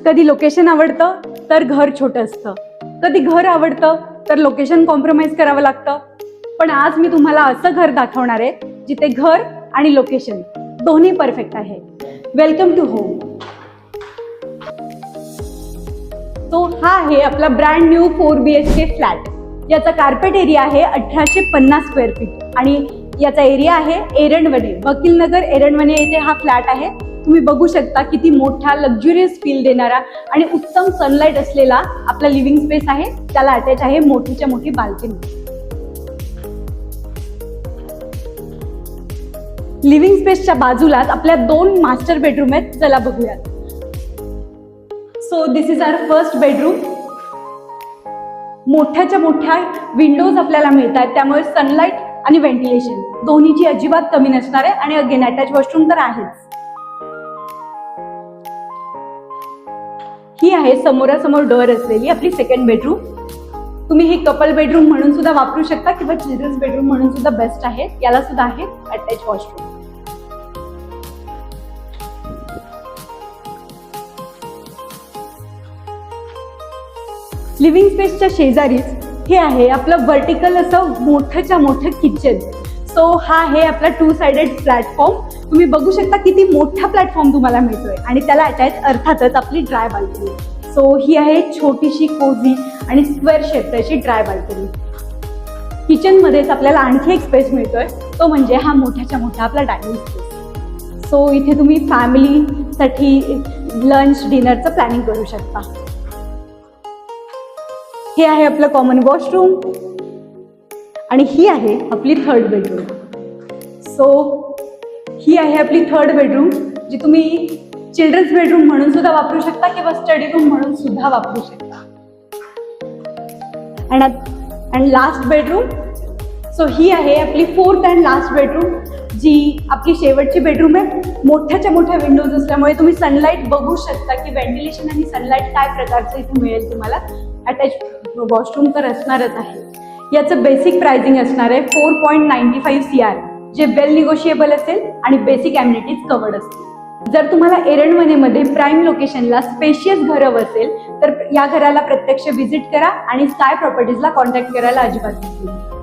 कधी लोकेशन आवडतं तर घर छोटं असतं, कधी घर आवडतं तर लोकेशन कॉम्प्रोमाइज करावं लागतं. पण आज मी तुम्हाला असं घर दाखवणार आहे जिथे घर आणि लोकेशन दोन्ही परफेक्ट आहे. Welcome to home. तो हा आहे आपला ब्रँड न्यू 4 BHK फ्लॅट. याचा कार्पेट एरिया आहे 1850 स्क्वेअर फीट आणि याचा एरिया आहे एरंडवणे, वकीलनगर एरंडवणे येथे हा फ्लॅट आहे. तुम्ही बघू शकता किती मोठा लक्झुरियस फील देणारा आणि उत्तम सनलाईट असलेला आपला लिव्हिंग स्पेस आहे. त्याला अटॅच आहे मोठीच्या मोठी बाल्कनी. लिव्हिंग स्पेसच्या बाजूलाच आपल्या 2 मास्टर बेडरूम आहेत. चला बघूयात. So this is our first bedroom. मोठ्याच्या मोठ्या विंडोज आपल्याला मिळतात, त्यामुळे सनलाईट आणि व्हेंटिलेशन दोन्हीची अजिबात कमी नसणार आहे. आणि अगेन अटॅच वॉशरूम तर आहेच. ही आहे समोरासमोर डोअर असलेली आपली सेकंड बेडरूम. तुम्ही ही कपल बेडरूम म्हणून सुद्धा वापरू शकता किंवा चिल्ड्रन्स बेडरूम म्हणून सुद्धा बेस्ट आहे. याला सुद्धा आहे अटॅच वॉशरूम. लिव्हिंग स्पेसच्या शेजारीच हे आहे आपलं व्हर्टिकल असं मोठंच्या मोठं किचन. सो हा आहे आपला 2 साइडेड प्लॅटफॉर्म. तुम्ही बघू शकता किती मोठा प्लॅटफॉर्म तुम्हाला मिळतोय आणि त्याला अटॅच अर्थातच आपली ड्राय बाल्कनी. सो ही आहे छोटीशी कोझी आणि स्क्वेअर शेप अशी ड्राय बाल्कनी. किचन मध्येच आपल्याला आणखी एक स्पेस मिळतोय, तो म्हणजे हा मोठ्याच्या मोठा आपला डायनिंग स्पेस. सो इथे तुम्ही फॅमिलीसाठी लंच डिनरचं प्लॅनिंग करू शकता. हे आहे आपलं कॉमन वॉशरूम आणि ही आहे आपली थर्ड बेडरूम. सो ही आहे आपली थर्ड बेडरूम, जी तुम्ही चिल्ड्रन्स बेडरूम म्हणून सुद्धा वापरू शकता किंवा स्टडी रूम म्हणून सुद्धा वापरू शकता. आणि लास्ट बेडरूम. सो ही आहे आपली 4th अँड लास्ट बेडरूम, जी आपली शेवटची बेडरूम आहे. मोठ्याच्या मोठ्या विंडोज असल्यामुळे तुम्ही सनलाईट बघू शकता की व्हेंटिलेशन आणि सनलाईट काय प्रकारचं इथे मिळेल तुम्हाला. अटॅच वॉशरूम तर असणारच आहे. याचं बेसिक प्राइसिंग असणार आहे 4.95 CR, जे वेल निगोशिएबल असेल आणि बेसिक ॲम्युनिटीज कवर्ड असतील. जर तुम्हाला एरंडवणेमध्ये प्राईम लोकेशनला स्पेशियस घर हवं असेल तर या घराला प्रत्यक्ष व्हिजिट करा आणि स्काय प्रॉपर्टीजला कॉन्टॅक्ट करायला अजिबात विसरू नका.